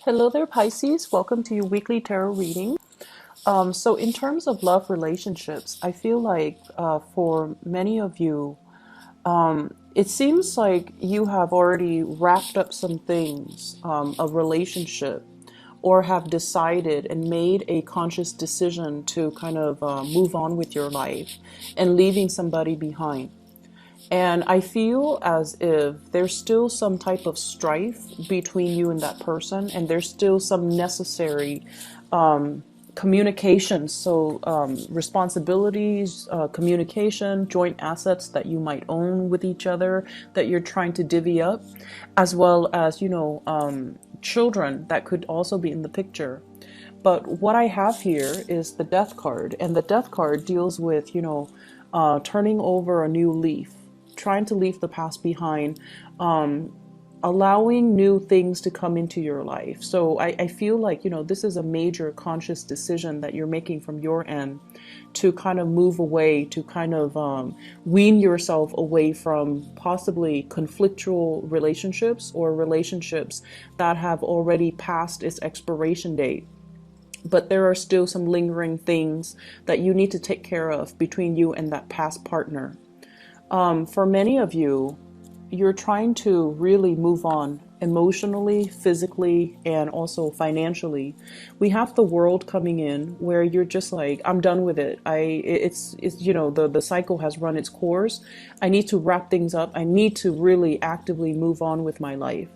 Hello there, Pisces. Welcome to your weekly tarot reading. So, in terms of love relationships, I feel like for many of you, it seems like you have already wrapped up some things of relationship or have decided and made a conscious decision to kind of move on with your life and leaving somebody behind. And I feel as if there's still some type of strife between you and that person, and there's still some necessary communication. So, responsibilities, communication, joint assets that you might own with each other that you're trying to divvy up, as well as, children that could also be in the picture. But what I have here is the death card, and the death card deals with, turning over a new leaf, trying to leave the past behind, allowing new things to come into your life. So I feel like, this is a major conscious decision that you're making from your end to kind of move away, to kind of wean yourself away from possibly conflictual relationships or relationships that have already passed its expiration date. But there are still some lingering things that you need to take care of between you and that past partner. For many of you, you're trying to really move on emotionally, physically, and also financially. We have the world coming in where you're just like, I'm done with it. It's the cycle has run its course. I need to wrap things up. I need to really actively move on with my life.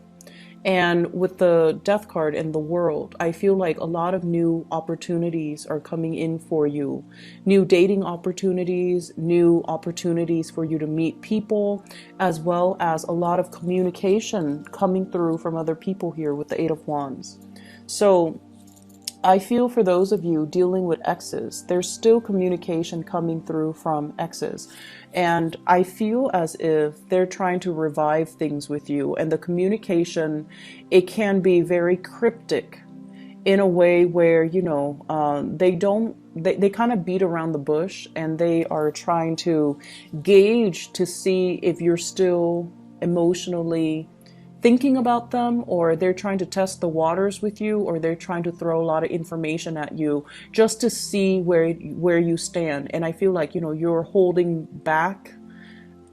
And with the death card in the world, I feel like a lot of new opportunities are coming in for you. New dating opportunities, new opportunities for you to meet people, as well as a lot of communication coming through from other people here with the Eight of Wands. So I feel for those of you dealing with exes, there's still communication coming through from exes. And I feel as if they're trying to revive things with you. And the communication, it can be very cryptic in a way where, they kind of beat around the bush and they are trying to gauge to see if you're still emotionally thinking about them, or they're trying to test the waters with you, or they're trying to throw a lot of information at you just to see where you stand. And I feel like, you're holding back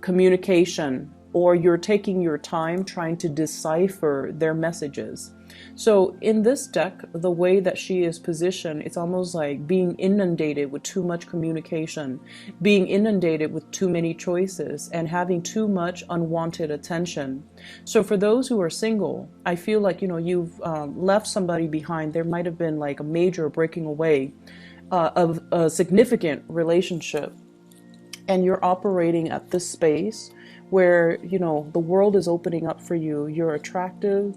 communication, or you're taking your time trying to decipher their messages. So in this deck, the way that she is positioned, it's almost like being inundated with too much communication, being inundated with too many choices, and having too much unwanted attention. So for those who are single, I feel like, you've left somebody behind. There might have been like a major breaking away of a significant relationship, and you're operating at this space where, the world is opening up for you. You're attractive.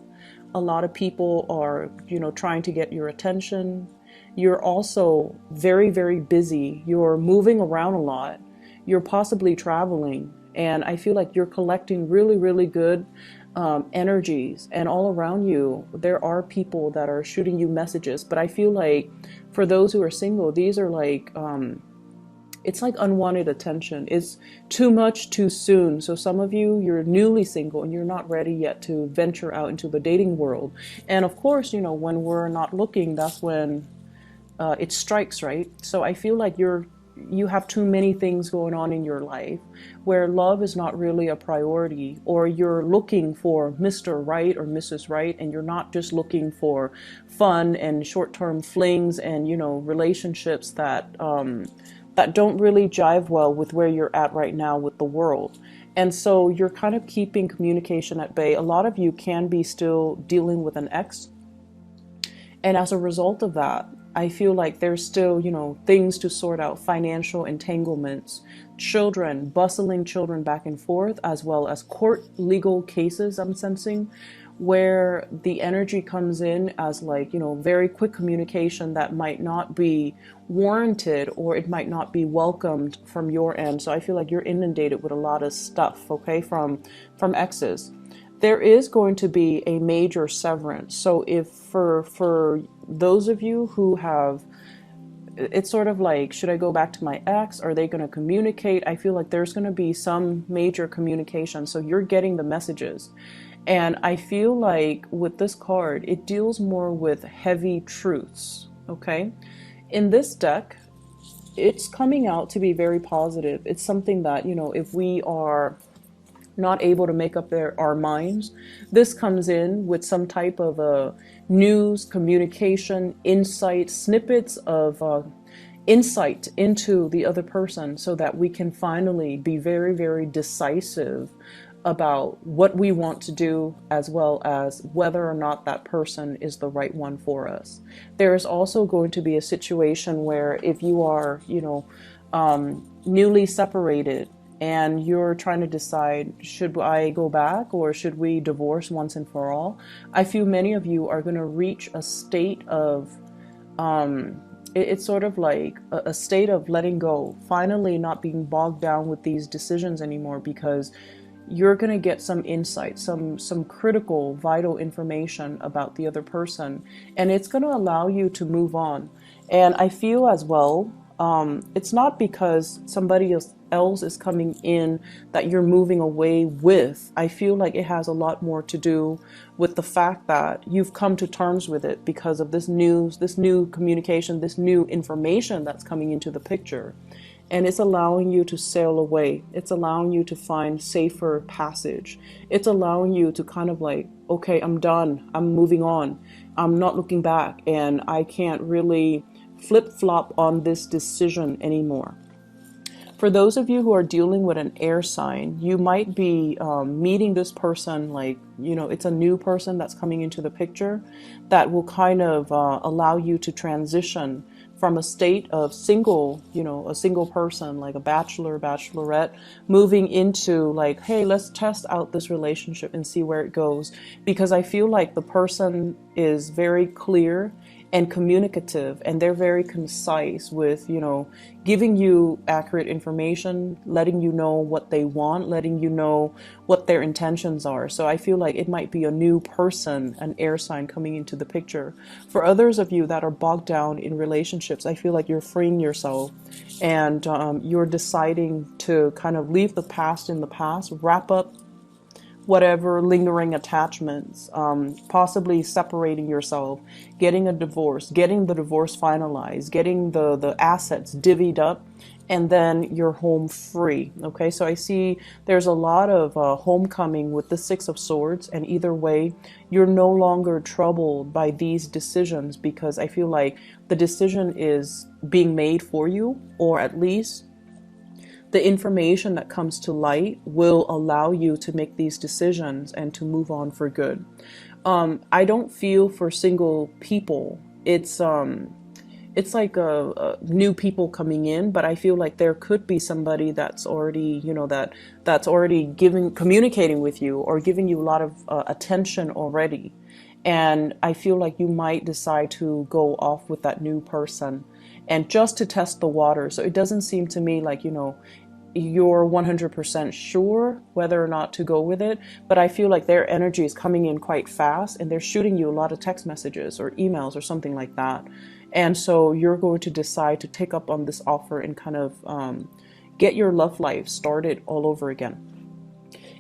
A lot of people are, trying to get your attention. You're also very, very busy. You're moving around a lot. You're possibly traveling. And I feel like you're collecting really, really good energies. And all around you, there are people that are shooting you messages. But I feel like for those who are single, these are like, it's like unwanted attention. It's too much too soon. So some of you, you're newly single and you're not ready yet to venture out into the dating world. And of course, when we're not looking, that's when it strikes, right? So I feel like you have too many things going on in your life where love is not really a priority, or you're looking for Mr. Right or Mrs. Right, and you're not just looking for fun and short-term flings and, relationships that don't really jive well with where you're at right now with the world. And so you're kind of keeping communication at bay. A lot of you can be still dealing with an ex. And as a result of that, I feel like there's still, things to sort out, financial entanglements, children, bustling children back and forth, as well as court legal cases I'm sensing, where the energy comes in as like, very quick communication that might not be warranted, or it might not be welcomed from your end. So I feel like you're inundated with a lot of stuff, okay, from exes. There is going to be a major severance. So if for those of you who have, it's sort of like, should I go back to my ex? Are they going to communicate? I feel like there's going to be some major communication. So you're getting the messages. And I feel like with this card, it deals more with heavy truths, okay? In this deck, it's coming out to be very positive. It's something that, if we are not able to make up our minds, this comes in with some type of news, communication, insight, snippets of insight into the other person so that we can finally be very, very decisive about what we want to do, as well as whether or not that person is the right one for us. There is also going to be a situation where if you are, newly separated and you're trying to decide, should I go back or should we divorce once and for all? I feel many of you are going to reach a state of, it's sort of like a state of letting go, finally not being bogged down with these decisions anymore, because you're going to get some insight, some critical, vital information about the other person, and it's going to allow you to move on. And I feel as well, it's not because somebody else is coming in that you're moving away with. I feel like it has a lot more to do with the fact that you've come to terms with it because of this news, this new communication, this new information that's coming into the picture. And it's allowing you to sail away. It's allowing you to find safer passage. It's allowing you to kind of like, okay, I'm done. I'm moving on. I'm not looking back, and I can't really flip-flop on this decision anymore. For those of you who are dealing with an air sign, you might be meeting this person like, it's a new person that's coming into the picture that will kind of allow you to transition from a state of single, a single person, like a bachelor, bachelorette, moving into like, hey, let's test out this relationship and see where it goes. Because I feel like the person is very clear and communicative, and they're very concise with, giving you accurate information, letting you know what they want, letting you know what their intentions are. So I feel like it might be a new person, an air sign coming into the picture. For others of you that are bogged down in relationships, I feel like you're freeing yourself, and you're deciding to kind of leave the past in the past, wrap up whatever lingering attachments, possibly separating yourself, getting a divorce, getting the divorce finalized, getting the assets divvied up, and then you're home free. Okay, so I see there's a lot of homecoming with the Six of Swords, and either way, you're no longer troubled by these decisions, because I feel like the decision is being made for you, or at least the information that comes to light will allow you to make these decisions and to move on for good. I don't feel for single people. It's like a new people coming in, but I feel like there could be somebody that's already, that's already communicating with you or giving you a lot of attention already. And I feel like you might decide to go off with that new person, and just to test the water. So it doesn't seem to me like, you're 100% sure whether or not to go with it, but I feel like their energy is coming in quite fast, and they're shooting you a lot of text messages or emails or something like that. And so you're going to decide to take up on this offer and kind of get your love life started all over again.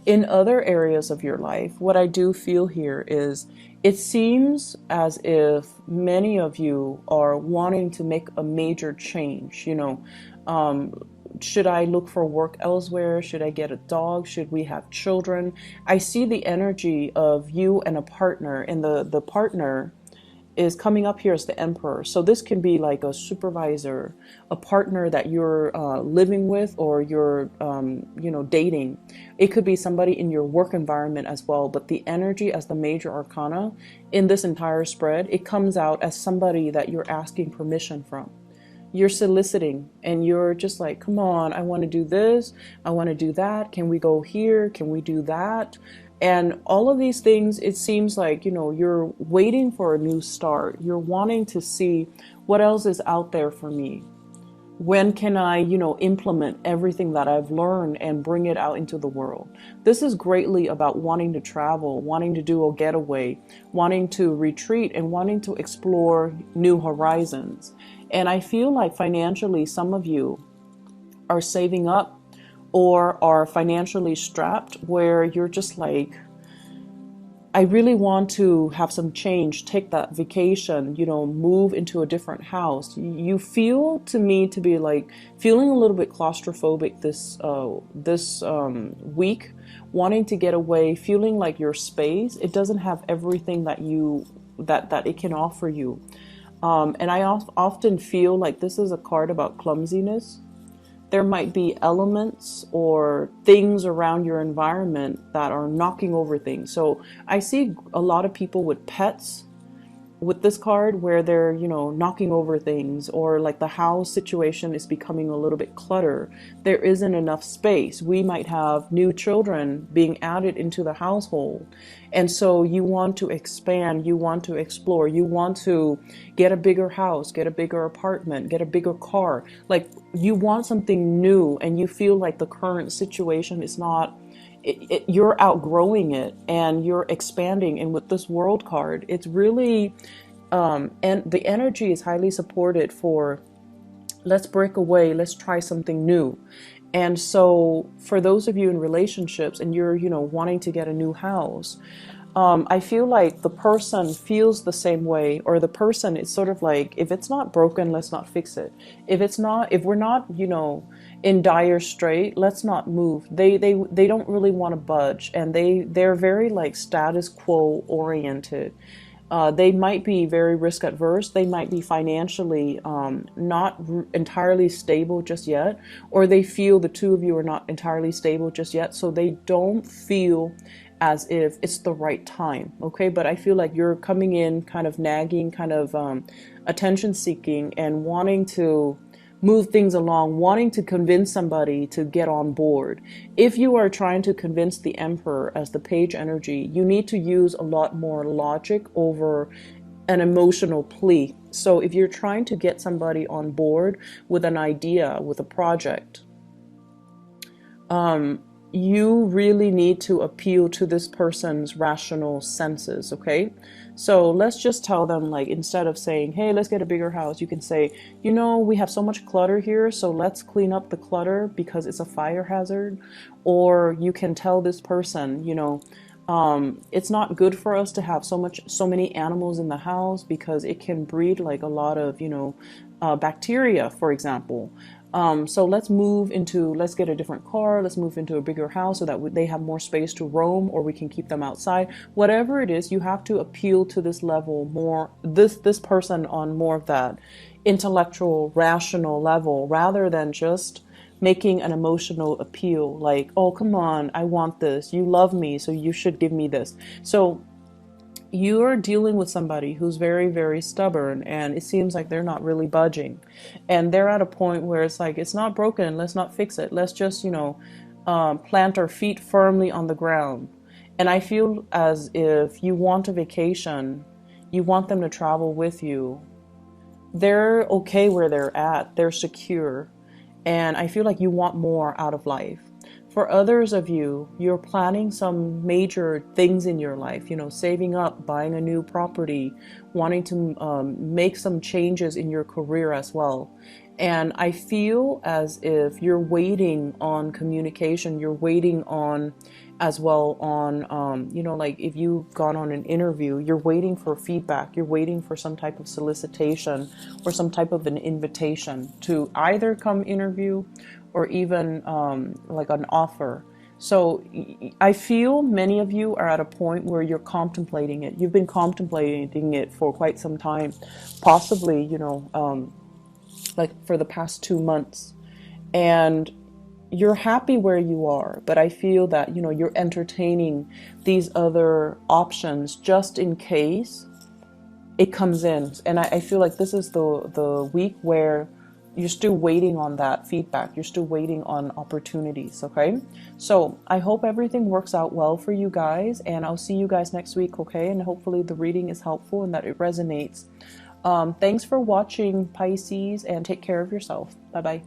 In other areas of your life, what I do feel here is it seems as if many of you are wanting to make a major change. Should I look for work elsewhere? Should I get a dog? Should we have children? I see the energy of you and a partner, and the partner is coming up here as the Emperor. So this can be like a supervisor, a partner that you're living with, or you're, dating. It could be somebody in your work environment as well. But the energy as the major arcana in this entire spread, it comes out as somebody that you're asking permission from. You're soliciting, and you're just like, come on, I want to do this, I want to do that, can we go here, can we do that? And all of these things, it seems like, you're waiting for a new start. You're wanting to see what else is out there for me. When can I, implement everything that I've learned and bring it out into the world? This is greatly about wanting to travel, wanting to do a getaway, wanting to retreat, and wanting to explore new horizons. And I feel like financially, some of you are saving up or are financially strapped, where you're just like, I really want to have some change, take that vacation, you know, move into a different house. You feel to me to be like feeling a little bit claustrophobic this week, wanting to get away, feeling like your space, it doesn't have everything that that it can offer you. And I often feel like this is a card about clumsiness. There might be elements or things around your environment that are knocking over things. So I see a lot of people with pets with this card where they're, you know, knocking over things, or like the house situation is becoming a little bit clutter. There isn't enough space. We might have new children being added into the household. And so you want to expand, you want to explore, you want to get a bigger house, get a bigger apartment, get a bigger car. Like you want something new, and you feel like the current situation is not, you're outgrowing it and you're expanding. And with this world card, it's really, and the energy is highly supported for let's break away, let's try something new. And so for those of you in relationships and you're, you know, wanting to get a new house, I feel like the person feels the same way, or the person is sort of like, if it's not broken, let's not fix it. If we're not, you know, in dire strait, let's not move. They don't really want to budge, and they're very like status quo oriented. They might be very risk adverse. They might be financially not entirely stable just yet, or they feel the two of you are not entirely stable just yet, so they don't feel as if it's the right time. Okay, but I feel like you're coming in kind of nagging, kind of attention seeking, and wanting to move things along, wanting to convince somebody to get on board. If you are trying to convince the Emperor as the page energy, you need to use a lot more logic over an emotional plea. So if you're trying to get somebody on board with an idea, with a project, you really need to appeal to this person's rational senses, okay? So let's just tell them, like, instead of saying, hey, let's get a bigger house, you can say, you know, we have so much clutter here, so let's clean up the clutter because it's a fire hazard. Or you can tell this person, you know, it's not good for us to have so many animals in the house because it can breed like a lot of, you know, bacteria, for example. So let's get a different car, let's move into a bigger house so that they have more space to roam, or we can keep them outside. Whatever it is, you have to appeal to this level more, this person on more of that intellectual, rational level, rather than just making an emotional appeal like, oh, come on, I want this. You love me, so you should give me this. So you're dealing with somebody who's very, very stubborn, and it seems like they're not really budging. And they're at a point where it's like, it's not broken, let's not fix it. Let's just, you know, plant our feet firmly on the ground. And I feel as if you want a vacation, you want them to travel with you. They're okay where they're at, they're secure. And I feel like you want more out of life. For others of you, you're planning some major things in your life, you know, saving up, buying a new property, wanting to make some changes in your career as well. And I feel as if you're waiting on communication, you're waiting on as well on, you know, like if you've gone on an interview, you're waiting for feedback, you're waiting for some type of solicitation or some type of an invitation to either come interview or even like an offer. So I feel many of you are at a point where you're contemplating it. You've been contemplating it for quite some time, possibly, you know, like for the past 2 months. And you're happy where you are, but I feel that, you know, you're entertaining these other options just in case it comes in. And I feel like this is the week where you're still waiting on that feedback. You're still waiting on opportunities, okay? So I hope everything works out well for you guys, and I'll see you guys next week, okay? And hopefully the reading is helpful and that it resonates. Thanks for watching, Pisces, and take care of yourself. Bye-bye.